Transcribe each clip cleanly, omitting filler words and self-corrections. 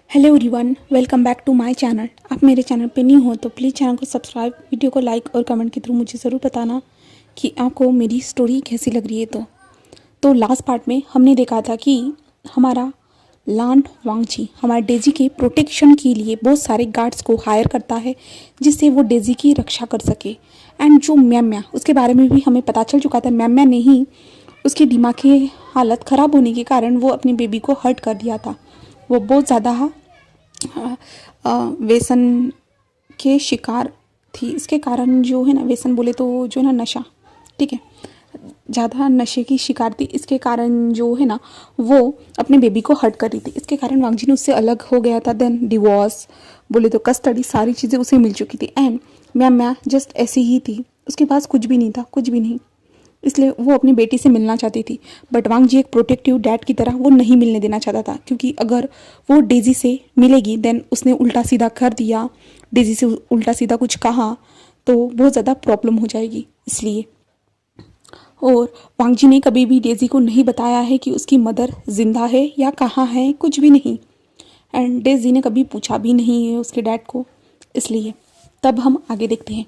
Hello everyone, welcome back to my channel. आप मेरे channel पे न्यू हो तो प्लीज़ चैनल को सब्सक्राइब, वीडियो को लाइक और कमेंट के थ्रू मुझे ज़रूर बताना कि आपको मेरी स्टोरी कैसी लग रही है। तो लास्ट पार्ट में हमने देखा था कि हमारा लांड वांगची हमारे डेजी के प्रोटेक्शन के लिए बहुत सारे गार्ड्स को हायर करता है जिससे वो डेजी की रक्षा कर सके। एंड जो म्याम्या, उसके बारे में भी हमें पता चल चुका था। म्याम्या ने ही उसकी दिमाग की हालत ख़राब होने के कारण वो अपनी बेबी को हर्ट कर दिया था। वो बहुत ज़्यादा व्यसन के शिकार थी। इसके कारण जो है ना, व्यसन बोले तो जो है ना, नशा, ठीक है, ज़्यादा नशे की शिकार थी। इसके कारण जो है ना, वो अपने बेबी को हर्ट कर रही थी। इसके कारण वांगजी ने उससे अलग हो गया था। देन डिवोर्स बोले तो कस्टडी, सारी चीज़ें उसे मिल चुकी थी। एंड म्या जस्ट ऐसी ही थी, उसके पास कुछ भी नहीं था, कुछ भी नहीं। इसलिए वो अपनी बेटी से मिलना चाहती थी, बट वांगजी एक प्रोटेक्टिव डैड की तरह वो नहीं मिलने देना चाहता था, क्योंकि अगर वो डेजी से मिलेगी देन उसने उल्टा सीधा कर दिया, डेजी से उल्टा सीधा कुछ कहा तो बहुत ज़्यादा प्रॉब्लम हो जाएगी। इसलिए और वांगजी ने कभी भी डेजी को नहीं बताया है कि उसकी मदर जिंदा है या कहाँ है, कुछ भी नहीं। एंड डेजी ने कभी पूछा भी नहीं है उसके डैड को। इसलिए तब हम आगे देखते हैं,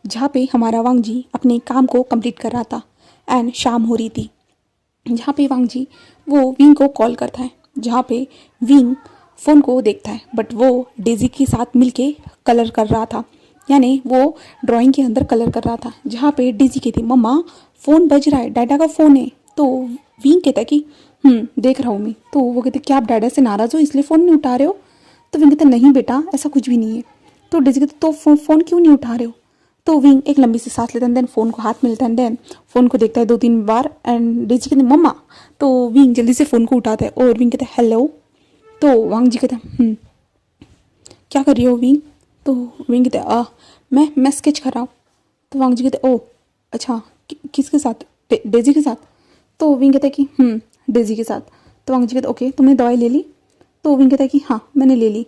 जहाँ पे हमारा वांगजी अपने काम को कंप्लीट कर रहा था एंड शाम हो रही थी। जहाँ पे वांगजी वो विंग को कॉल करता है, जहाँ पे विंग फ़ोन को देखता है, बट वो डेजी के साथ मिलके कलर कर रहा था, यानी वो ड्राइंग के अंदर कलर कर रहा था। जहाँ पे डेजी कहती, मम्मा फ़ोन बज रहा है, डैडा का फ़ोन है। तो विंग कहता है कि देख रहा हूँ मैं। तो वो कहते, क्या आप डैडा से नाराज़ हो इसलिए फ़ोन नहीं उठा रहे हो? तो विंग कहता, नहीं बेटा, ऐसा कुछ भी नहीं है। तो डेजी कहते, तो फ़ोन क्यों नहीं उठा रहे हो? तो विंग एक लंबी सी सांस लेता है, देन फ़ोन को हाथ मिलता है, देन फ़ोन को देखता है 2-3 बार एंड डेजी कहते, मम्मा। तो विंग जल्दी से फ़ोन को उठाता है और विंग कहता है, हेलो। तो वांग जी कहता है, क्या कर रही हो विंग? तो विंग कहता है, मैं स्केच कर रहा हूँ। तो वांग जी कहते, ओह अच्छा, किसके साथ? डेजी के साथ? तो विंग कहता है कि डेजी के साथ। तो वांग जी कहते, ओके, तुमने दवाई ले ली? तो विंग कहता है कि हाँ, मैंने ले ली।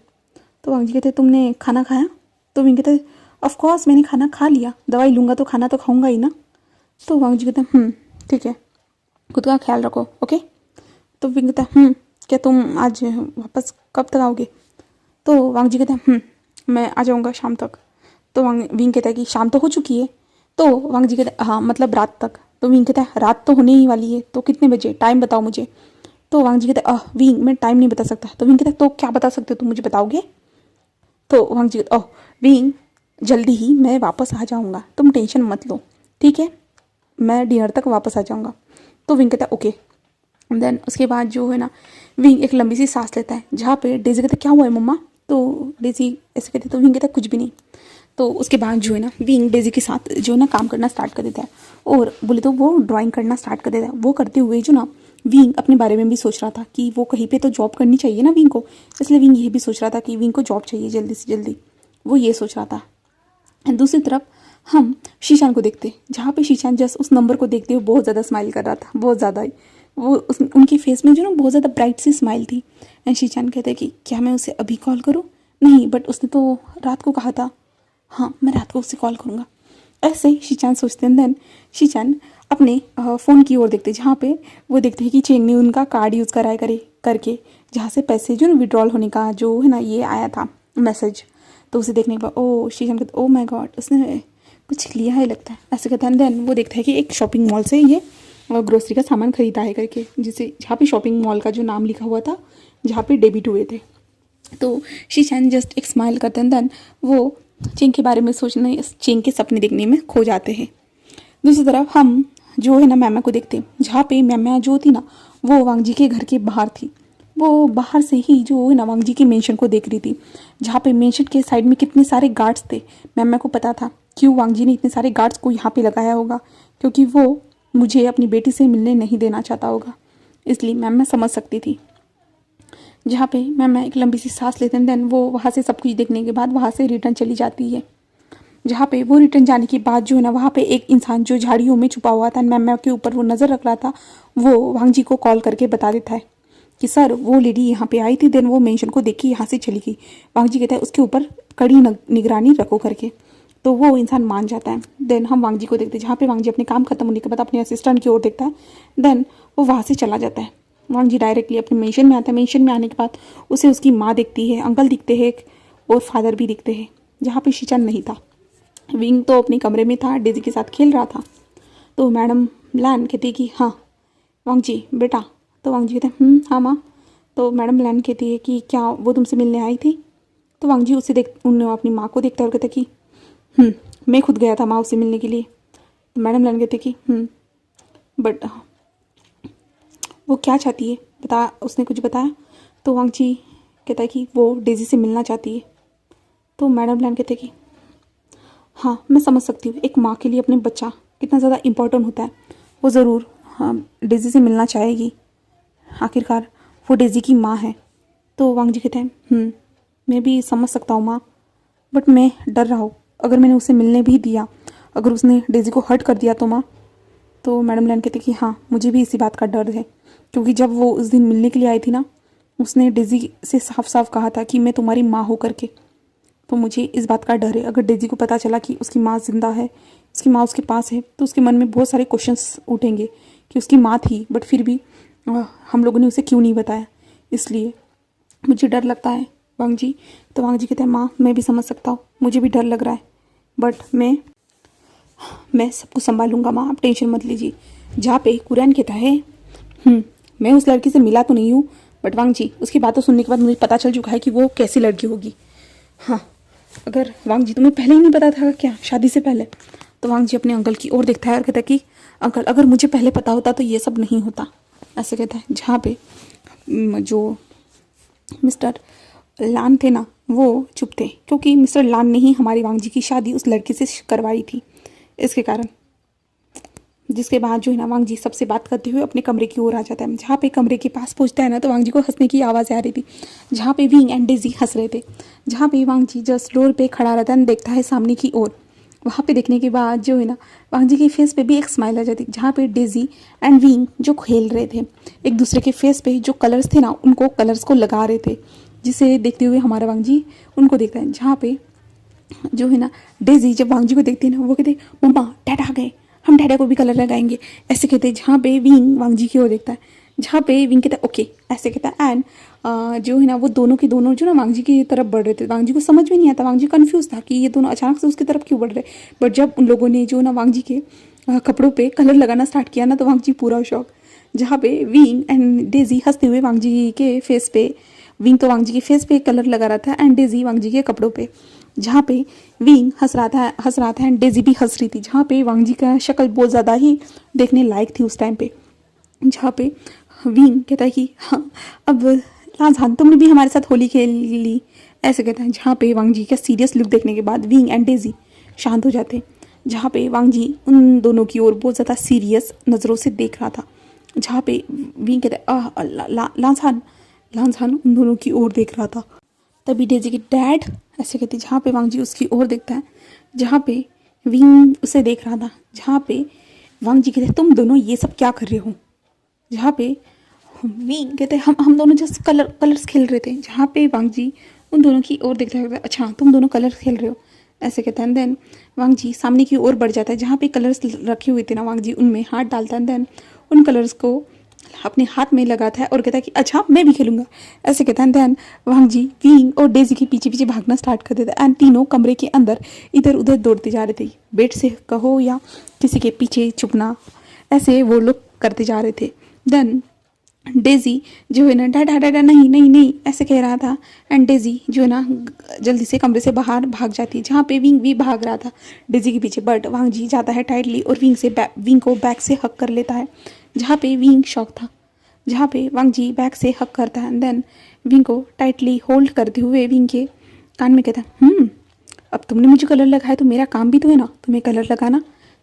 तो वांग जी कहते, तुमने खाना खाया? तो विंग कहता है, ऑफ कोर्स मैंने खाना खा लिया, दवाई लूँगा तो खाना तो खाऊंगा ही ना। तो वांग जी कहते हैं, ठीक है, खुद का ख्याल रखो, ओके। तो विंग कहता है, क्या तुम आज वापस कब तक आओगे? तो वांग जी कहते हैं, मैं आ जाऊँगा शाम तक। तो विंग कहता है कि शाम तो हो चुकी है। तो वांग जी कहते हैं, हाँ मतलब रात तक। तो विंग कहता है, रात तो होने ही वाली है, तो कितने बजे, टाइम बताओ मुझे। तो वांग जी कहते हैं, विंग मैं टाइम नहीं बता सकता। तो विंग कहता है, तो क्या बता सकते हो, तुम मुझे बताओगे? तो वांग जी कहते, ओह विंग, जल्दी ही मैं वापस आ जाऊँगा, तुम टेंशन मत लो, ठीक है, मैं डिनर तक वापस आ जाऊँगा। तो विंग कहता है, ओके। देन उसके बाद जो है ना, विंग एक लंबी सी सांस लेता है, जहाँ पे डेजी कहता है, क्या हुआ है मम्मा? तो डेजी ऐसे कहते, तो विंग कहता है, कुछ भी नहीं। तो उसके बाद जो है ना, विंग डेजी के साथ जो है ना काम करना स्टार्ट कर देता है, और बोले तो वो ड्राइंग करना स्टार्ट कर देता है। वो करते हुए जो ना, विंग अपने बारे में भी सोच रहा था कि वो कहीं पे तो जॉब करनी चाहिए ना विंग को। इसलिए विंग ये भी सोच रहा था कि विंग को जॉब चाहिए जल्दी से जल्दी, वो ये सोच रहा था। दूसरी तरफ हम शीशान को देखते, जहाँ पे शीशान जस्ट उस नंबर को देखते हुए बहुत ज़्यादा स्माइल कर रहा था, बहुत ज़्यादा ही। वो उनकी फेस में जो ना बहुत ज़्यादा ब्राइट सी स्माइल थी। एंड शीशान कहते हैं कि क्या मैं उसे अभी कॉल करूँ? नहीं, बट उसने तो रात को कहा था। हाँ, मैं रात को उससे कॉल करूँगा, ऐसे ही शीचान सोचते हैं। देन शीचान अपने फ़ोन की ओर देखते, जहाँ पे वो देखते हैं कि चेन ने उनका कार्ड यूज़ कराया करके, जहाँ से पैसे जो ना विड्रॉल होने का जो है ना ये आया था मैसेज। तो उसे देखने के बाद ओ शीशान कहते, ओ माय गॉड, उसने कुछ लिया है लगता है, ऐसे कहते हैं। देन वो देखता है कि एक शॉपिंग मॉल से ये ग्रोसरी का सामान खरीदा है करके, जिसे जहाँ पे शॉपिंग मॉल का जो नाम लिखा हुआ था, जहाँ पे डेबिट हुए थे। तो शीशान जस्ट एक स्माइल करते हैं। देन वो चेंग के बारे में सोचने, चेंग के सपने देखने में खो जाते हैं। दूसरी तरफ हम जो है ना मैमा को देखते हैं, जहाँ पे मैमा जो थी ना, वो वांगजी के घर के बाहर थी। वो बाहर से ही जो है ना वांगजी के मेंशन को देख रही थी, जहाँ पे मेंशन के साइड में कितने सारे गार्ड्स थे। मैमा को पता था क्यों वांगजी ने इतने सारे गार्ड्स को यहाँ पे लगाया होगा, क्योंकि वो मुझे अपनी बेटी से मिलने नहीं देना चाहता होगा। इसलिए मैम समझ सकती थी। जहाँ पे मैम एक लंबी सी सांस लेते हैं। देन वो वहाँ से सब कुछ देखने के बाद वहाँ से रिटर्न चली जाती है। जहाँ पे वो रिटर्न जाने के बाद जो है ना, वहाँ पे एक इंसान जो झाड़ियों में छुपा हुआ था, मैम के ऊपर वो नज़र रख रहा था, वो वांगजी को कॉल करके बता देता है कि सर वो लेडी यहाँ पे आई थी, देन वो मेंशन को देख के यहाँ से चली गई। वांगजी कहता है उसके ऊपर कड़ी निगरानी रखो करके। तो वो इंसान मान जाता है। देन हम वांगजी को देखते हैं, जहाँ पे वांगजी अपने काम खत्म होने के बाद अपने असिस्टेंट की ओर देखता है। देन वो वहाँ से चला जाता है। वांग जी डायरेक्टली अपने मेंशन में आता है। मेंशन में आने के बाद उसे उसकी माँ दिखती है, अंकल दिखते हैं और फादर भी दिखते हैं, जहाँ पे शीचन नहीं था। विंग तो अपने कमरे में था, डेजी के साथ खेल रहा था। तो मैडम लैन कहती कि हाँ वांग जी बेटा। तो वांग जी कहते हैं हाँ माँ। तो मैडम लैन कहती है कि क्या वो तुमसे मिलने आई थी? तो वांग जी उसे उन्हें अपनी माँ को देखता है और कहते कि मैं खुद गया था माँ उससे मिलने के लिए। तो मैडम लैन कहते कि बट वो क्या चाहती है बता, उसने कुछ बताया? तो वांग जी कहता है कि वो डेजी से मिलना चाहती है। तो मैडम लैन कहते कि हाँ मैं समझ सकती हूँ, एक माँ के लिए अपने बच्चा कितना ज़्यादा इम्पोर्टेंट होता है। वो ज़रूर हाँ डेजी से मिलना चाहेगी, आखिरकार वो डेजी की माँ है। तो वांग जी कहते हैं मैं भी समझ सकता हूँ माँ, बट मैं डर रहा हूँ अगर मैंने उसे मिलने भी दिया, अगर उसने डेजी को हर्ट कर दिया तो माँ। तो मैडम लैन कहते कि हाँ मुझे भी इसी बात का डर है, क्योंकि जब वो उस दिन मिलने के लिए आई थी ना, उसने डेजी से साफ साफ कहा था कि मैं तुम्हारी माँ हो करके। तो मुझे इस बात का डर है, अगर डेजी को पता चला कि उसकी माँ जिंदा है, उसकी माँ उसके पास है, तो उसके मन में बहुत सारे क्वेश्चंस उठेंगे कि उसकी माँ थी बट फिर भी हम लोगों ने उसे क्यों नहीं बताया। इसलिए मुझे डर लगता है वांग जी। तो वांग जी कहते हैं माँ मैं भी समझ सकता हूँ, मुझे भी डर लग रहा है, बट मैं सब कुछ संभालूंगा माँ, आप टेंशन मत लीजिए। जहाँ पे कुरैन कहता है मैं उस लड़की से मिला तो नहीं हूँ, बट वांग जी उसकी बातों सुनने के बाद मुझे पता चल चुका है कि वो कैसी लड़की होगी। हाँ अगर वांग जी तुम्हें पहले ही नहीं पता था क्या, शादी से पहले? तो वांग जी अपने अंकल की ओर देखता है और कहता है कि अंकल अगर मुझे पहले पता होता तो ये सब नहीं होता, ऐसे कहता है। जहाँ पे जो मिस्टर लान थे ना वो चुप थे, क्योंकि मिस्टर लान ने ही हमारी वांग जी की शादी उस लड़के से करवाई थी, इसके कारण। जिसके बाद जो है ना वांग जी सबसे बात करते हुए अपने कमरे की ओर आ जाता है। जहाँ पे कमरे के पास पहुँचता है ना तो वांग जी को हंसने की आवाज़ आ रही थी, जहाँ पे विंग एंड डेजी हंस रहे थे। जहाँ पे वांग जी जस्ट डोर पे खड़ा रहता है, देखता है सामने की ओर। वहाँ पे देखने के बाद जो है ना वांग जी के फेस पे भी एक स्माइल आ जाती, जहाँ पे डेजी एंड विंग जो खेल रहे थे एक दूसरे के फेस पे, जो कलर्स थे ना उनको कलर्स को लगा रहे थे, जिसे देखते हुए हमारा वांग जी उनको देखता है। जहाँ पे जो है ना डेजी जब वांग जी को देखती है ना वो कहते मम्मा डैड आ गए, हम डैडा को भी कलर लगाएंगे, ऐसे कहते हैं। जहाँ पे विंग वांग जी की ओर देखता है, जहाँ पे विंग कहता है ओके, ऐसे कहता है। एंड जो है ना वो दोनों के दोनों जो ना वांग जी की तरफ बढ़ रहे थे। वांग जी को समझ में नहीं आता, वांग जी कंफ्यूज था कि ये दोनों अचानक से उसकी तरफ क्यों बढ़ रहे। बट जब उन लोगों ने जो ना वांग जी के कपड़ों पे कलर लगाना स्टार्ट किया ना तो वांग जी पूरा शौक। जहाँ पे विंग एंड डेजी हंसते हुए वांग जी के फेस पे, विंग तो वांग जी के फेस पे कलर लगा रहा था एंड डेजी वांग जी के कपड़ों पे। जहाँ पे विंग हंस रहा था एंड डेजी भी हंस रही थी। जहाँ पे वांग जी का शक्ल बहुत ज़्यादा ही देखने लायक थी उस टाइम पे। जहाँ पे विंग कहता है कि हाँ अब लाजान तुमने भी हमारे साथ होली खेल ली, ऐसे कहता है। जहाँ पे वांग जी का सीरियस लुक देखने के बाद विंग एंड डेजी शांत हो जाते। जहाँ पे वांग जी उन दोनों की ओर बहुत ज़्यादा सीरियस नज़रों से देख रहा था। जहाँ पे विंग कहता है लांझान उन दोनों की ओर देख रहा था। तभी डेजी के डैड ऐसे कहते, जहाँ पे वांग जी उसकी ओर देखता है, जहाँ पे विंग उसे देख रहा था। जहाँ पे वांग जी कहते तुम दोनों ये सब क्या कर रहे हो? जहाँ पे विंग कहते हम दोनों जस्ट कलर्स खेल रहे थे। जहाँ पे वांग जी उन दोनों की ओर देखता है, अच्छा तुम दोनों कलर्स खेल रहे हो, ऐसे कहता है। देन वांग जी सामने की ओर बढ़ जाता है, जहाँ पे कलर्स रखे हुए थे ना वांग जी उनमें हाथ डालता है। देन उन कलर्स को अपने हाथ में लगाता है और कहता है कि अच्छा मैं भी खेलूंगा, ऐसे कहता है। दैन वांग जी विंग और डेजी के पीछे पीछे भागना स्टार्ट कर देता है एंड तीनों कमरे के अंदर इधर उधर दौड़ते जा रहे थे। बेड से कहो या किसी के पीछे छुपना, ऐसे वो लोग करते जा रहे थे। देन डेजी जो है ना डाडा डाडा नहीं नहीं नहीं ऐसे कह रहा था एंड डेजी जो है ना जल्दी से कमरे से बाहर भाग जाती है। जहाँ पे विंग भी भाग रहा था डेजी के पीछे, बट वांग जी जाता है टाइटली और विंग को बैक से हक कर लेता है। जहाँ पे विंग शॉक था, जहाँ पे वांग जी बैक से हक करता है। देन विंग को टाइटली होल्ड करते हुए विंग के कान में कहता अब तुमने मुझे कलर लगाया तो मेरा काम भी तो है ना तुम्हें कलर लगाना।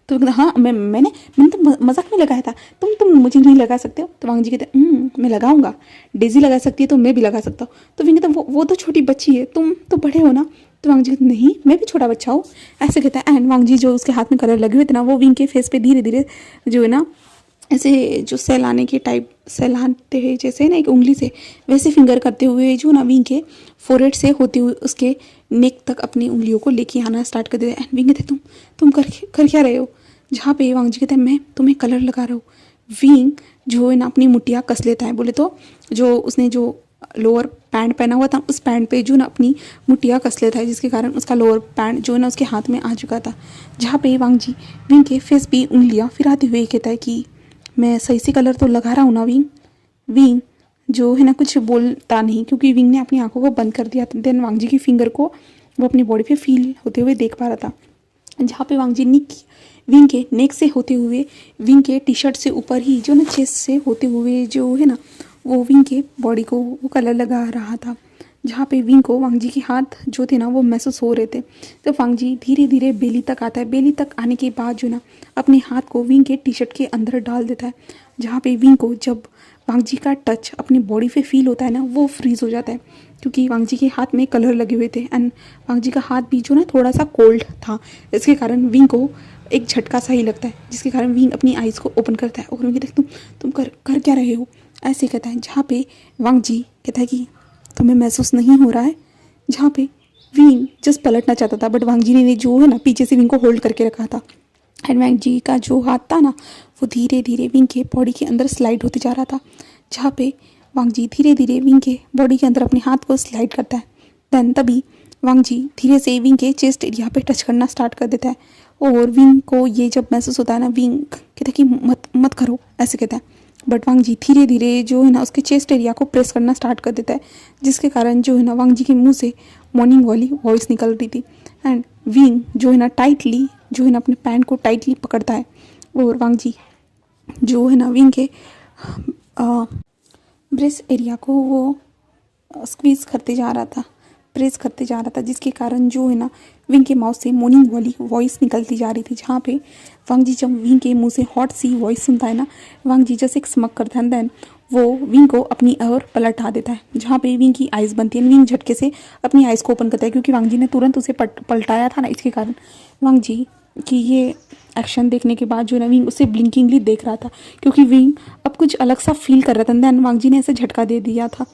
तो हाँ मैंने तो मजाक में लगाया था, तुम मुझे नहीं लगा सकते हो। तो वांग जी कहते मैं लगाऊंगा, डेजी लगा सकती है तो मैं भी लगा सकता हूँ। तो विंग कहता वो तो छोटी बच्ची है, तुम तो बड़े हो ना। तो वांग जी कहते नहीं मैं भी छोटा बच्चा हूँ, ऐसे कहता है। एंड वांग जी जो उसके हाथ में कलर लगे हुए थे ना वो विंग के फेस पे धीरे धीरे जो है ना ऐसे जो सहलाने के टाइप सहलाते हैं जैसे ना एक उंगली से, वैसे फिंगर करते हुए जो ना विंग के फोरहेड से होते हुए उसके नेक तक अपनी उंगलियों को लेके आना स्टार्ट कर देते हैं। विंग कहते तुम कर क्या रहे हो? जहाँ पे वांग जी कहते हैं मैं तुम्हें कलर लगा रहा हूँ, विंग जो है ना अपनी मुठ्ठियाँ कस लेता है। बोले तो जो उसने जो लोअर पैंट पहना हुआ था उस पैंट पे जो ना अपनी मुठ्ठियाँ कस लेता है, जिसके कारण उसका लोअर पैंट जो है ना उसके हाथ में आ चुका था। जहाँ पे वांग जी विंग के फेस पे उंगलियाँ फिराते हुए कहता है कि मैं सही से कलर तो लगा रहा हूँ ना विंग। विंग जो है ना कुछ बोलता नहीं, क्योंकि विंग ने अपनी आंखों को बंद कर दिया था। देन वांग जी की फिंगर को वो अपनी बॉडी पे फील होते हुए देख पा रहा था। जहाँ पे वांग जी विंग के नेक से होते हुए, विंग के टी शर्ट से ऊपर ही जो ना चेस्ट से होते हुए जो है ना वो विंग के बॉडी को वो कलर लगा रहा था। जहाँ पे विंग को वांग जी के हाथ जो थे ना वो महसूस हो रहे थे। तो वांग जी धीरे धीरे बेली तक आता है। बेली तक आने के बाद जो ना अपने हाथ को विंग के टी शर्ट के अंदर डाल देता है। जहाँ पे विंग को जब वांग जी का टच अपनी बॉडी पे फील होता है ना वो फ्रीज हो जाता है, क्योंकि वांग जी के हाथ में कलर लगे हुए थे एंड वांग जी का हाथ भी जो ना थोड़ा सा कोल्ड था। इसके कारण विंग को एक झटका सा ही लगता है, जिसके कारण विंग अपनी आइज़ को ओपन करता है और कहता है तुम कर क्या रहे हो, ऐसे कहता है। जहाँ पे वांग जी कहता है कि तुम्हें महसूस नहीं हो रहा है। जहाँ पे विंग जस्ट पलटना चाहता था, बट वांग जी ने जो है ना पीछे से विंग को होल्ड करके रखा था। एंड वांग जी का जो हाथ था ना वो धीरे धीरे विंग के बॉडी के अंदर स्लाइड होते जा रहा था। जहाँ पे वांग जी धीरे धीरे विंग के बॉडी के अंदर अपने हाथ को स्लाइड करता है। देन तभी वांग जी धीरे से विंग के चेस्ट एरिया पे टच करना स्टार्ट कर देता है। और विंग को ये जब महसूस होता है ना, विंग कहता है कि मत मत करो, ऐसे कहता है। बट वांग जी धीरे धीरे जो है ना उसके चेस्ट एरिया को प्रेस करना स्टार्ट कर देता है, जिसके कारण जो है ना वांग जी के मुंह से मॉर्निंग वाली वॉइस निकल रही थी। एंड विंग जो है ना टाइटली जो है ना अपने पैंट को टाइटली पकड़ता है और वांग जी जो है ना विंग के ब्रेस्ट एरिया को वो स्क्वीज़ करते जा रहा था, प्रेस करते जा रहा था, जिसके कारण जो है ना विंग के माउथ से मॉर्निंग वाली वॉइस निकलती जा रही थी। जहाँ पे वांग जी जब विंग के मुंह से हॉट सी वॉइस सुनता है ना, वांग जी जैसे एक स्मक करता है, देन वो विंग को अपनी ओर पलटा देता है। जहाँ पे विंग की आइज़ बनती है, विंग झटके से अपनी आइज़ को ओपन करता है, क्योंकि वांग जी ने तुरंत उसे पलटाया था ना, इसके कारण वांग जी की ये एक्शन देखने के बाद जो ना विंग उसे ब्लिंकिंगली देख रहा था, क्योंकि विंग अब कुछ अलग सा फील कर रहा था। देन वांग जी ने ऐसे झटका दे दिया था।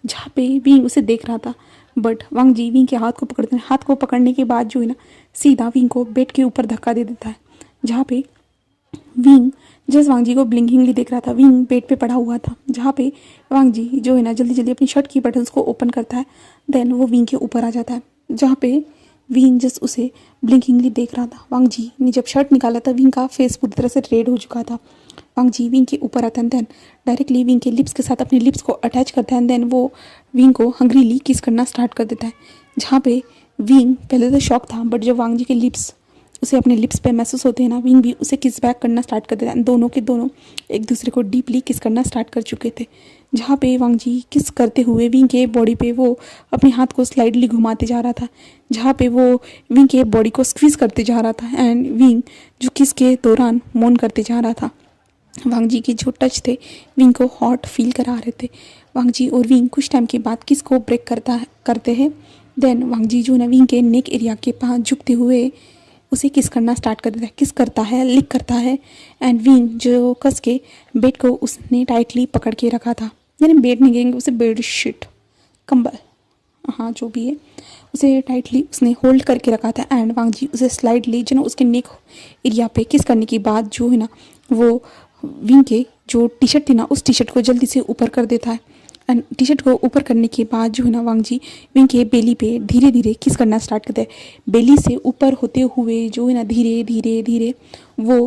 जहाँ पे विंग उसे देख रहा था, बट वांग जी विंग के हाथ को पकड़ते हैं। हाथ को पकड़ने के बाद जो है ना सीधा विंग को बेड के ऊपर धक्का दे देता है। जहाँ पे विंग जस्ट वांग जी को ब्लिंकिंगली देख रहा था। विंग बेड पे पड़ा हुआ था। जहाँ पे वांग जी जो है ना जल्दी जल्दी अपनी शर्ट की बटन्स को ओपन करता है, देन वो विंग के ऊपर आ जाता है। जहाँ पे विंग जस्ट उसे ब्लिंकिंगली देख रहा था। वांग जी ने जब शर्ट निकाला था, विंग का फेस पूरी तरह से रेड हो चुका था। वांग जी विंग के ऊपर आता है, देन डायरेक्टली विंग के लिप्स के साथ अपने लिप्स को अटैच करता है, देन वो विंग को हंग्रीली किस करना स्टार्ट कर देता है। जहाँ पे विंग पहले तो शॉक था, बट जब वांग जी के लिप्स उसे अपने लिप्स पे महसूस होते हैं ना, विंग भी उसे किस बैक करना स्टार्ट कर देता है। दोनों के दोनों एक दूसरे को डीपली किस करना स्टार्ट कर चुके थे। जहाँ पे वांग जी किस करते हुए विंग के बॉडी पे वो अपने हाथ को स्लाइडली घुमाते जा रहा था, जहाँ पे वो विंग के बॉडी को स्क्वीज करते जा रहा था एंड विंग जो किस के दौरान मौन करते जा रहा था। वांग जी के जो टच थे विंग को हॉट फील करा रहे थे। वांग जी और विंग कुछ टाइम के बाद किस को ब्रेक करते हैं। देन वांग जी जो ना विंग के नेक एरिया के पास झुकते हुए उसे किस करना स्टार्ट कर देता है, किस करता है, लिक करता है। एंड विंग जो कस के बेड को उसने टाइटली पकड़ के रखा था, यानी बेड नहीं कहेंगे उसे, बेड शीट, कंबल, हाँ जो भी है, उसे टाइटली उसने होल्ड करके रखा था। एंड वांग जी उसे स्लाइडली जो ना उसके नेक एरिया पे किस करने के बाद जो है ना वो विंग के जो टी शर्ट थी ना उस टी शर्ट को जल्दी से ऊपर कर देता है। एंड टी शर्ट को ऊपर करने के बाद जो है ना वांग जी विंग के बेली पे धीरे धीरे किस करना स्टार्ट करता है। बेली से ऊपर होते हुए जो है ना धीरे धीरे धीरे वो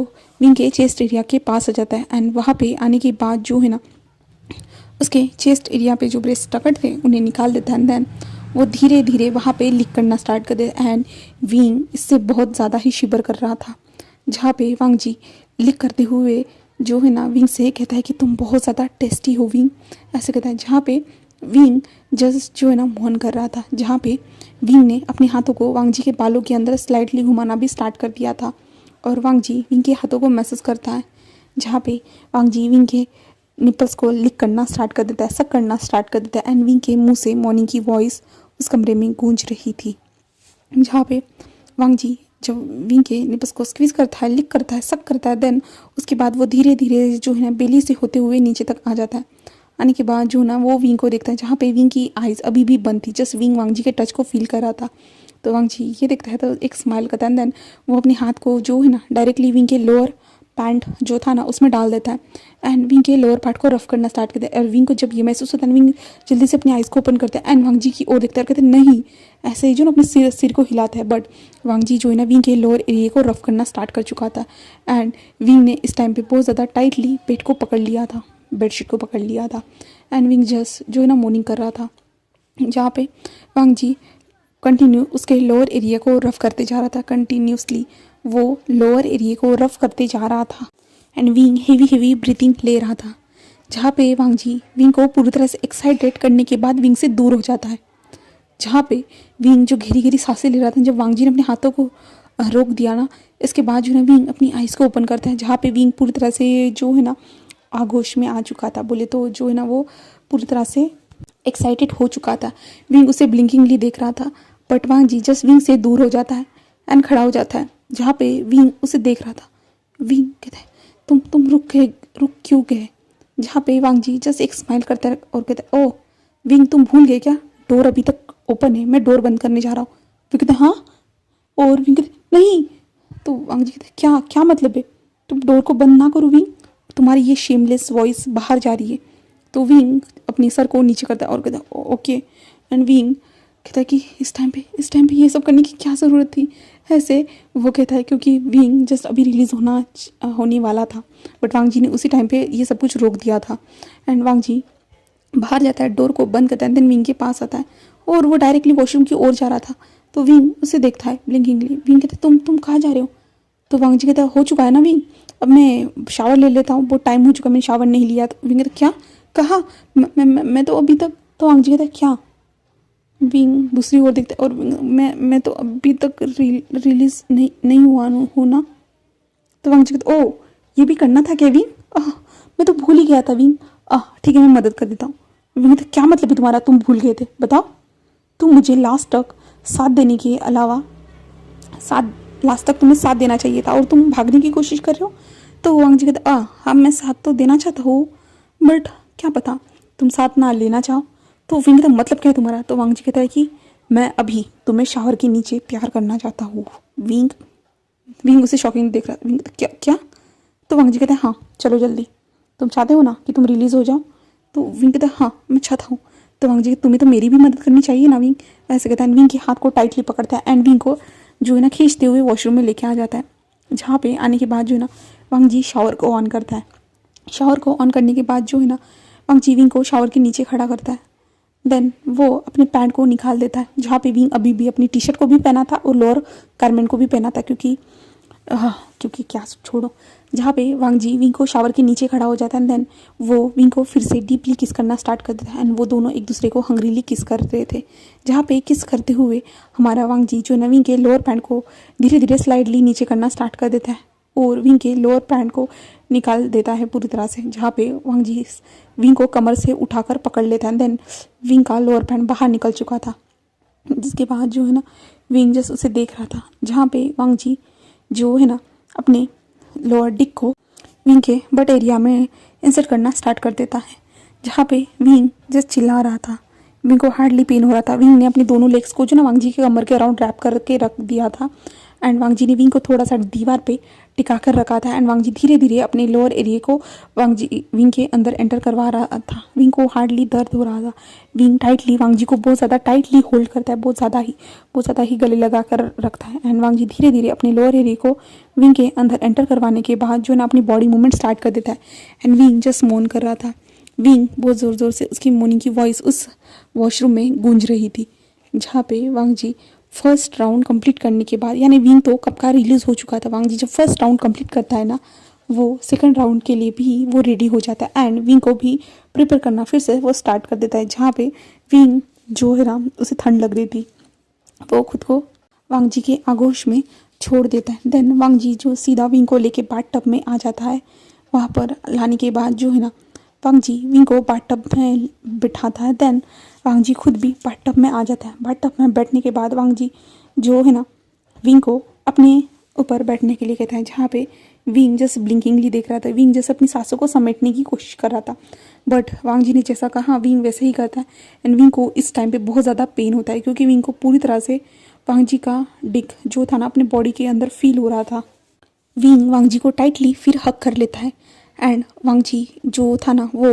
विंग के चेस्ट एरिया के पास आ जाता है। एंड वहाँ पे आने के बाद जो है ना उसके चेस्ट एरिया पे जो ब्रेस्ट टकट थे उन्हें निकाल देता है। देन वो धीरे धीरे वहाँ पे लिक करना स्टार्ट कर देता है। एंड विंग इससे बहुत ज़्यादा ही शिवर कर रहा था। जहाँ पे वांग जी लिक करते हुए जो है ना विंग से कहता है कि तुम बहुत ज़्यादा टेस्टी हो विंग, ऐसे कहता है। जहाँ पे विंग जस्ट जो है ना मौन कर रहा था। जहाँ पे विंग ने अपने हाथों को वांग जी के बालों के अंदर स्लाइडली घुमाना भी स्टार्ट कर दिया था और वांग जी विंग के हाथों को मैसेज करता है। जहाँ पे वांग जी विंग के निपल्स को लिक करना स्टार्ट कर देता है, सक करना स्टार्ट कर देता है। एंड विंग के मुंह से मॉर्निंग की वॉइस उस कमरे में गूंज रही थी। जहाँ पे वांग जी जब विंग के निपल्स को स्क्वीज करता है, लिक करता है, सक करता है, देन उसके बाद वो धीरे धीरे जो है ना बेली से होते हुए नीचे तक आ जाता है। आने के बाद जो ना वो विंग को देखता है, जहाँ पे विंग की आइज़ अभी भी बंद थी, जस्ट विंग वांग जी के टच को फील कर रहा था। तो वांग जी ये देखता है तो एक स्माइल करता है। देन वो अपने हाथ को जो है ना डायरेक्टली विंग के लोअर पैंट जो था ना उसमें डाल देता है एंड विंग के लोअर पार्ट को रफ करना स्टार्ट करता है। और विंग को जब ये महसूस होता है विंग जल्दी से अपनी आइज़ को ओपन करता है एंड वांग जी की ओर देखता है, कहते हैं नहीं, ऐसे ही जो ना अपने सिर को हिलाता है। बट वांग जी जो है ना विंग के लोअर एरिया को रफ करना स्टार्ट कर चुका था एंड विंग ने इस टाइम पे बहुत ज़्यादा टाइटली बेड को पकड़ लिया था, बेडशीट को पकड़ लिया था एंड विंग जस्ट जो है ना मोर्निंग कर रहा था, जहाँ पे वांग जी कंटिन्यू उसके लोअर एरिया को रफ करते जा रहा था। कंटिन्यूसली वो लोअर एरिया को रफ करते जा रहा था एंड विंग हेवी ब्रीथिंग ले रहा था, जहाँ पे वांग जी विंग को पूरी तरह से एक्साइटेड करने के बाद विंग से दूर हो जाता है। जहाँ पे विंग जो घेरी सांसें ले रहा था, जब वांग जी ने अपने हाथों को रोक दिया ना, इसके बाद जो है विंग अपनी आइज़ को ओपन करता है, जहाँ पे विंग पूरी तरह से जो है ना आगोश में आ चुका था। बोले तो जो है ना वो पूरी तरह से एक्साइटेड हो चुका था। विंग उसे ब्लिंकिंगली देख रहा था but Wang ji just wing से दूर हो जाता है एंड खड़ा हो जाता है, जहाँ पे विंग उसे देख रहा था। विंग कहता है तुम रुक क्यों गए, जहाँ पे वांग जी जस्ट एक स्माइल करता है और कहता है ओ विंग तुम भूल गए क्या, डोर अभी तक ओपन है, मैं डोर बंद करने जा रहा हूँ। विंग कहता है हाँ, और विंग कहते नहीं, तो वांग जी कहते क्या क्या मतलब है, तुम डोर को बंद ना करो विंग, तुम्हारी ये शेमलेस वॉइस बाहर जा रही है। तो विंग अपनी सर को नीचे करता है और कहता है ओके एंड विंग कहता है कि इस टाइम पे ये सब करने की क्या ज़रूरत थी। ऐसे वो कहता है क्योंकि विंग जस्ट अभी रिलीज़ होने वाला था बट वांग जी ने उसी टाइम पे ये सब कुछ रोक दिया था एंड वांग जी बाहर जाता है, डोर को बंद करता है, देन विंग के पास आता है और वो डायरेक्टली वॉशरूम की ओर जा रहा था। तो विंग उसे देखता है ब्लिंकिंगली। विंग कहता है तुम कहाँ जा रहे हो। तो वांग जी कहता है हो चुका है ना विंग, अब मैं शावर ले लेता हूँ, बहुत टाइम हो चुका, मैंने शावर नहीं लिया। तो विंग कहता क्या कहा, मैं तो अभी तक। तो वांग जी कहता है क्या। विंग दूसरी ओर देखता है और मैं तो अभी तक रिलीज नहीं हुआ हूँ ना। तो वांग जी कहता ओ ये भी करना था क्या विंग, मैं तो भूल ही गया था विंग, ठीक है मैं मदद कर देता हूँ। विंग कहता क्या मतलब है तुम्हारा, तुम भूल गए थे, बताओ। तुम मुझे लास्ट तक साथ देने के अलावा लास्ट तक तुम्हें साथ देना चाहिए था और तुम भागने की कोशिश कर रहे हो। तो वांग जी कहता हाँ मैं साथ तो देना चाहता हूँ बट क्या पता तुम साथ ना लेना चाहो। तो विंग कहता मतलब क्या है तुम्हारा। तो वांग जी कहता है कि मैं अभी तुम्हें शावर के नीचे प्यार करना चाहता हूँ। विंग उसे शॉकिंग देख रहा। विंग क्या क्या। तो वांग जी कहता है हाँ चलो जल्दी, तुम चाहते हो ना कि तुम रिलीज़ हो जाओ। तो विंग कहता है हाँ मैं चाहता हूँ। तो वांग जी तुम्हें तो मेरी भी मदद करनी चाहिए ना विंग, ऐसे कहता है। विंग के हाथ को टाइटली पकड़ता है एंड विंग को जो है ना खींचते हुए वॉशरूम में लेके आ जाता है, जहाँ पे आने के बाद जो है ना वांग जी शावर को ऑन करता है। शावर को ऑन करने के बाद जो है ना वांग जी विंग को शावर के नीचे खड़ा करता है। देन वो अपने पैंट को निकाल देता है, जहाँ पे विंग अभी भी अपनी टी शर्ट को भी पहना था और लोअर गारमेंट को भी पहना था, क्योंकि क्या छोड़ो, जहाँ पे वांग जी विंग को शावर के नीचे खड़ा हो जाता है। देन वो विंग को फिर से डीपली किस करना स्टार्ट कर देता है एंड वो दोनों एक दूसरे को हंग्रीली किस कर रहे थे, जहाँ पे किस करते हुए हमारा वांग जी जो विंग के लोअर पैंट को धीरे धीरे स्लाइडली नीचे करना स्टार्ट कर देता है और विंग के लोअर पैंट को निकाल देता है पूरी तरह से, जहाँ पे वांग जी विंग को कमर से उठाकर पकड़ लेता है। देन विंग का लोअर पैंट बाहर निकल चुका था, जिसके बाद जो है ना विंग जस्ट उसे देख रहा था, जहाँ पे वांग जी जो है ना अपने लोअर डिक को विंग के बट एरिया में इंसर्ट करना स्टार्ट कर देता है, जहाँ पे विंग जस्ट चिल्ला रहा था। विंग को हार्डली पेन हो रहा था। विंग ने अपने दोनों लेग्स को जो ना वांग जी के कमर के अराउंड रैप करके रख दिया था एंड वांग जी ने विंग को थोड़ा सा दीवार पे टिका कर रखा था एंड वांग जी धीरे धीरे अपने लोअर एरिया को विंग के अंदर एंटर करवा रहा था। विंग को हार्डली दर्द हो रहा था। विंग टाइटली वांग जी को बहुत ज़्यादा टाइटली होल्ड करता है, बहुत ज़्यादा ही गले लगा कर रखता है एंड वांग जी धीरे धीरे अपने लोअर एरिया को विंग के अंदर एंटर करवाने के बाद जो है ना अपनी बॉडी मूवमेंट स्टार्ट कर देता है एंड विंग जस्ट मोन कर रहा था। विंग बहुत ज़ोर ज़ोर से उसकी मोर्निंग की वॉइस उस वॉशरूम में गूंज रही थी, जहाँ पे वांग जी फर्स्ट राउंड कंप्लीट करने के बाद, यानी विंग तो कब का रिलीज़ हो चुका था, वांग जी जब फर्स्ट राउंड कंप्लीट करता है ना वो सेकंड राउंड के लिए भी वो रेडी हो जाता है एंड विंग को भी प्रिपेयर करना फिर से वो स्टार्ट कर देता है, जहाँ पे विंग जो है ना उसे ठंड लग रही थी, वो खुद को वांग जी के आगोश में छोड़ देता है। देन वांग जी जो सीधा विंग को लेके बाथ टब में आ जाता है। वहाँ पर लाने के बाद जो है ना वांग जी विंग को बाथ टब में बिठाता है। देन वांग जी खुद भी बाथ टब में आ जाता है। बाथ टब में बैठने के बाद वांग जी जो है ना विंग को अपने ऊपर बैठने के लिए कहता है, जहाँ पे विंग जस्ट ब्लिंकिंगली देख रहा था। विंग जैसे अपनी सांसों को समेटने की कोशिश कर रहा था बट वांग जी ने जैसा कहा विंग वैसे ही करता है एंड विंग को इस टाइम पे बहुत ज़्यादा पेन होता है, क्योंकि विंग को पूरी तरह से वांग जी का डिक जो था ना अपने बॉडी के अंदर फील हो रहा था। विंग वांग जी को टाइटली फिर हक कर लेता है एंड वांग जी जो था ना वो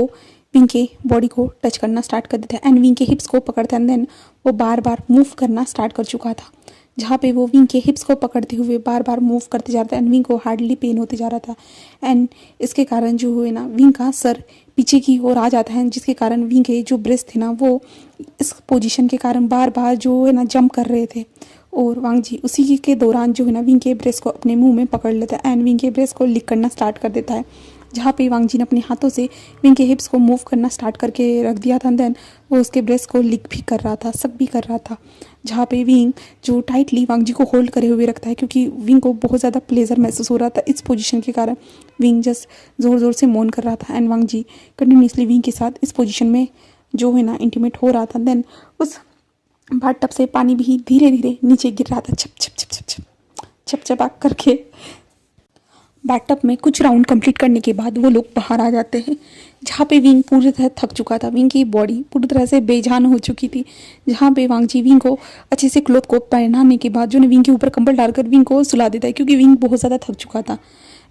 विंग के बॉडी को टच करना स्टार्ट कर देता है एंड विंग के हिप्स को पकड़ता है एंड देन वो बार बार मूव करना स्टार्ट कर चुका था, जहाँ पे वो विंग के हिप्स को पकड़ते हुए बार बार मूव करते जा रहा था एंड विंग को हार्डली पेन होते जा रहा था एंड इसके कारण जो हुए ना विंग का सर पीछे की ओर आ जाता है, जिसके कारण विंग के जो ब्रेस्ट थे ना वो इस पोजीशन के कारण बार बार जो है ना जंप कर रहे थे और वांग जी उसी के दौरान जो है ना विंग के ब्रेस्ट को अपने मुंह में पकड़ लेता है एंड विंग के ब्रेस्ट को लिक करना स्टार्ट कर देता है, जहाँ पे वांग जी ने अपने हाथों से विंग के हिप्स को मूव करना स्टार्ट करके रख दिया था। देन वो उसके ब्रेस्ट को लिक भी कर रहा था, सक भी कर रहा था, जहाँ पे विंग जो टाइटली वांग जी को होल्ड करे हुए रखता है क्योंकि विंग को बहुत ज़्यादा प्लेजर महसूस हो रहा था इस पोजीशन के कारण। विंग जस्ट ज़ोर ज़ोर से मौन कर रहा था and Wang ji continuously wing के साथ इस पोजीशन में जो है ना इंटीमेट हो रहा था। देन उस बाथ टब से पानी भी धीरे धीरे नीचे गिर रहा था, छप छप छप छप छप छप छपाक करके। बाथटब में कुछ राउंड कंप्लीट करने के बाद वो लोग बाहर आ जाते हैं, जहाँ पे विंग पूरी तरह थक चुका था, विंग की बॉडी पूरी तरह से बेजान हो चुकी थी, जहाँ पे वांग जी विंग को अच्छे से क्लोथ को पहनाने के बाद जो ने विंग के ऊपर कंबल डालकर विंग को सुला देता है क्योंकि विंग बहुत ज़्यादा थक चुका था।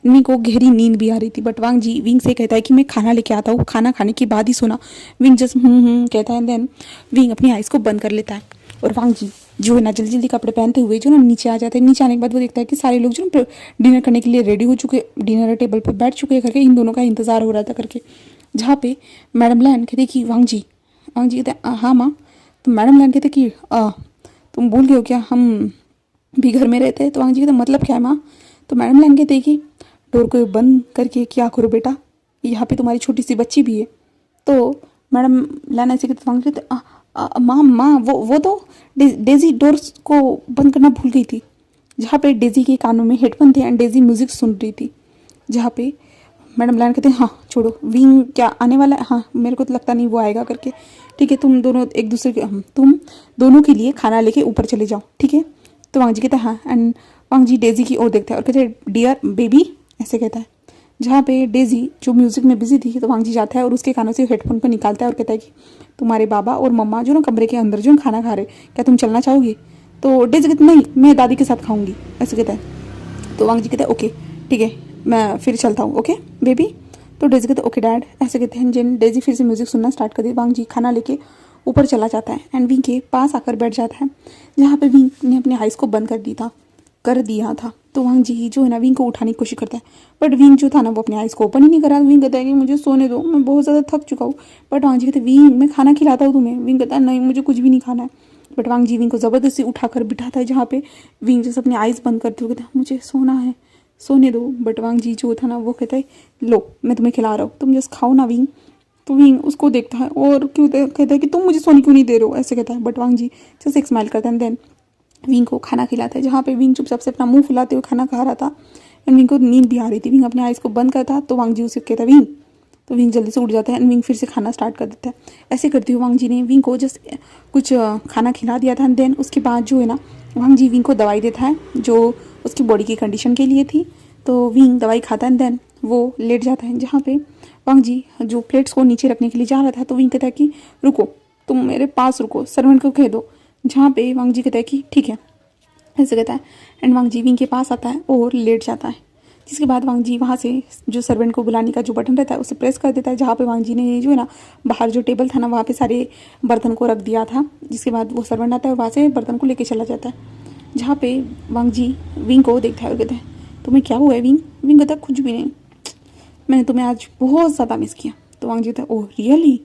विंग को गहरी नींद भी आ रही थी बट वांग जी विंग से कहता है कि मैं खाना लेके आता हूँ, खाना खाने के बाद ही सोना। विंग जस्ट कहता है देन विंग अपनी आइज़ को बंद कर लेता है और वांग जी जो है ना जल्दी जल्दी कपड़े पहनते हुए जो ना नीचे आ जाते हैं। नीचे आने के बाद वो देखता है कि सारे लोग जो ना डिनर करने के लिए रेडी हो चुके, डिनर टेबल पर बैठ चुके हैं करके इन दोनों का इंतजार हो रहा था करके, जहाँ पे मैडम लैन कहते कि वांग जी कहते हाँ माँ। तो मैडम लैन कहते कि तुम भूल गए हो क्या हम भी घर में रहते हैं। तो वांग जी कहते मतलब क्या है माँ। तो मैडम लैन कहते कि डोर को बंद करके क्या करो बेटा, यहाँ पे तुम्हारी छोटी सी बच्ची भी है। तो मैडम लैन ऐसे कहते वांग जी कहते माँ वो तो डेजी डोर्स को बंद करना भूल गई थी, जहाँ पे डेजी के कानों में हेडफोन थे एंड डेजी म्यूजिक सुन रही थी, जहाँ पे मैडम लैन कहते हैं हाँ छोड़ो विंग क्या आने वाला है, हाँ मेरे को तो लगता नहीं वो आएगा करके, ठीक है तुम दोनों एक दूसरे के तुम दोनों के लिए खाना लेके ऊपर चले जाओ ठीक है। तो वांग जी कहते हैं हाँ एंड वांग जी डेजी की ओर देखता है और कहते हैं डियर बेबी ऐसे कहता है, जहाँ पे डेजी जो म्यूजिक में बिजी थी। तो वांग जी जाता है और उसके कानों से हेडफोन को निकालता है और कहता है कि तुम्हारे बाबा और मम्मा जो ना कमरे के अंदर जो खाना खा रहे, क्या तुम चलना चाहोगे। तो डेजी कहती नहीं मैं दादी के साथ खाऊंगी ऐसे कहता है। तो वांग जी कहते हैं ओके ठीक है मैं फिर चलता हूँ ओके बेबी। तो डेजी कहते ओके डैड ऐसे कहते हैं। जिन डेजी फिर से म्यूजिक सुनना स्टार्ट कर दी, वांग जी खाना लेके ऊपर चला जाता है एंड विंग के पास आकर बैठ जाता है, जहाँ पे विंग ने अपने आइज़ को बंद कर दिया था। तो वांग जी जो है ना विंग को उठाने की कोशिश करता है बट विंग जो था ना वो अपने आइज़ को ओपन ही नहीं करा। विंग कहता है कि मुझे सोने दो मैं बहुत ज़्यादा थक चुका हूँ। बट वांग जी कहते विंग मैं खाना खिलाता हूँ तुम्हें। विंग कहता है नहीं मुझे कुछ भी नहीं खाना है। बट वांग जी विंग को ज़बरदस्ती उठाकर बिठाता है, जहाँ पे विंग जैसे अपनी आइज़ बंद करते हुए कहता है मुझे सोना है सोने दो। बट वांग जी जो था ना वो कहता है लो मैं तुम्हें खिला रहा हूँ तुम जस्ट खाओ ना विंग। तो विंग उसको देखता है और क्यों कहता है कि तुम मुझे सोने क्यों नहीं दे रहे हो ऐसे कहता है। बट वांग जी जस्ट एक स्माइल करता है देन विंग को खाना खिलाता है, जहाँ पे विंग चुपचाप से अपना मुंह फुलाते हुए खाना खा रहा था एंड विंग को नींद भी आ रही थी। विंग अपने आइज़ को बंद करता तो वांग जी उसे कहता विंग। तो विंग जल्दी से उठ जाता है एंड विंग फिर से खाना स्टार्ट कर देता है। ऐसे करते हुए वांग जी ने विंग को जस्ट कुछ खाना खिला दिया था एंड देन उसके बाद जो है ना वांग जी विंग को दवाई देता है जो उसकी बॉडी की कंडीशन के लिए थी। तो विंग दवाई खाता है एंड देन वो लेट जाता है, जहाँ पे वांग जी जो प्लेट्स को नीचे रखने के लिए जा रहा था। तो विंग कहता है कि रुको तुम मेरे पास रुको सर्वेंट को कह दो, जहाँ पे वांग जी कहता है कि ठीक है ऐसे कहता है एंड वांग जी विंग के पास आता है और लेट जाता है। जिसके बाद वांग जी वहाँ से जो सर्वेंट को बुलाने का जो बटन रहता है उसे प्रेस कर देता है, जहाँ पे वांग जी ने जो है ना बाहर जो टेबल था ना वहाँ पे सारे बर्तन को रख दिया था। जिसके बाद वो सर्वेंट आता है और वहाँ से बर्तन को लेके चला जाता है, जहाँ पे वांग जी विंग को देखता है और कहता है तुम्हें क्या हुआ है विंग। विंग कहता है कुछ भी नहीं मैंने तुम्हें आज बहुत ज़्यादा मिस किया। तो वांग जी कहता है ओह रियली।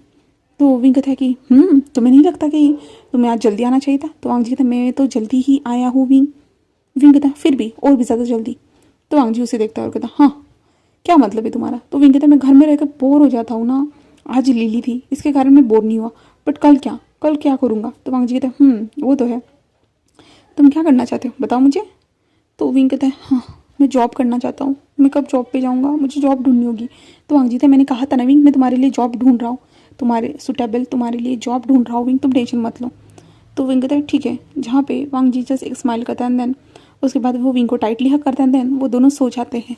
तो विंग कहता है कि तुम्हें नहीं लगता कि तुम्हें आज जल्दी आना चाहिए था। तो वांग जी कहता है मैं तो जल्दी ही आया हूँ विंग। विंग कहता है फिर भी और भी ज़्यादा जल्दी। तो वांग जी उसे देखता है और कहता हाँ क्या मतलब है तुम्हारा। तो विंग कहता है मैं घर में रहकर बोर हो जाता हूँ ना, आज लिली थी इसके कारण मैं बोर नहीं हुआ बट कल क्या करूँगा। तो वांग जी कहता है वो तो है, तुम क्या करना चाहते हो बताओ मुझे। तो विंग कहता है हाँ मैं जॉब करना चाहता हूँ, मैं कब जॉब पे जाऊँगा, मुझे जॉब ढूंढनी होगी। तो वांग जी कहता है मैंने कहा था ना विंग मैं तुम्हारे लिए जॉब ढूंढ रहा हूँ, तुम्हारे सुटेबल तुम्हारे लिए जॉब ढूंढ रहा हूँ विंग तुम टेंशन मत लो। तो विंग कहता है ठीक है, जहाँ पे वांग जी जस्ट एक स्माइल करता है देन उसके बाद वो विंग को टाइटली हक करता है देन वो दोनों सो जाते हैं।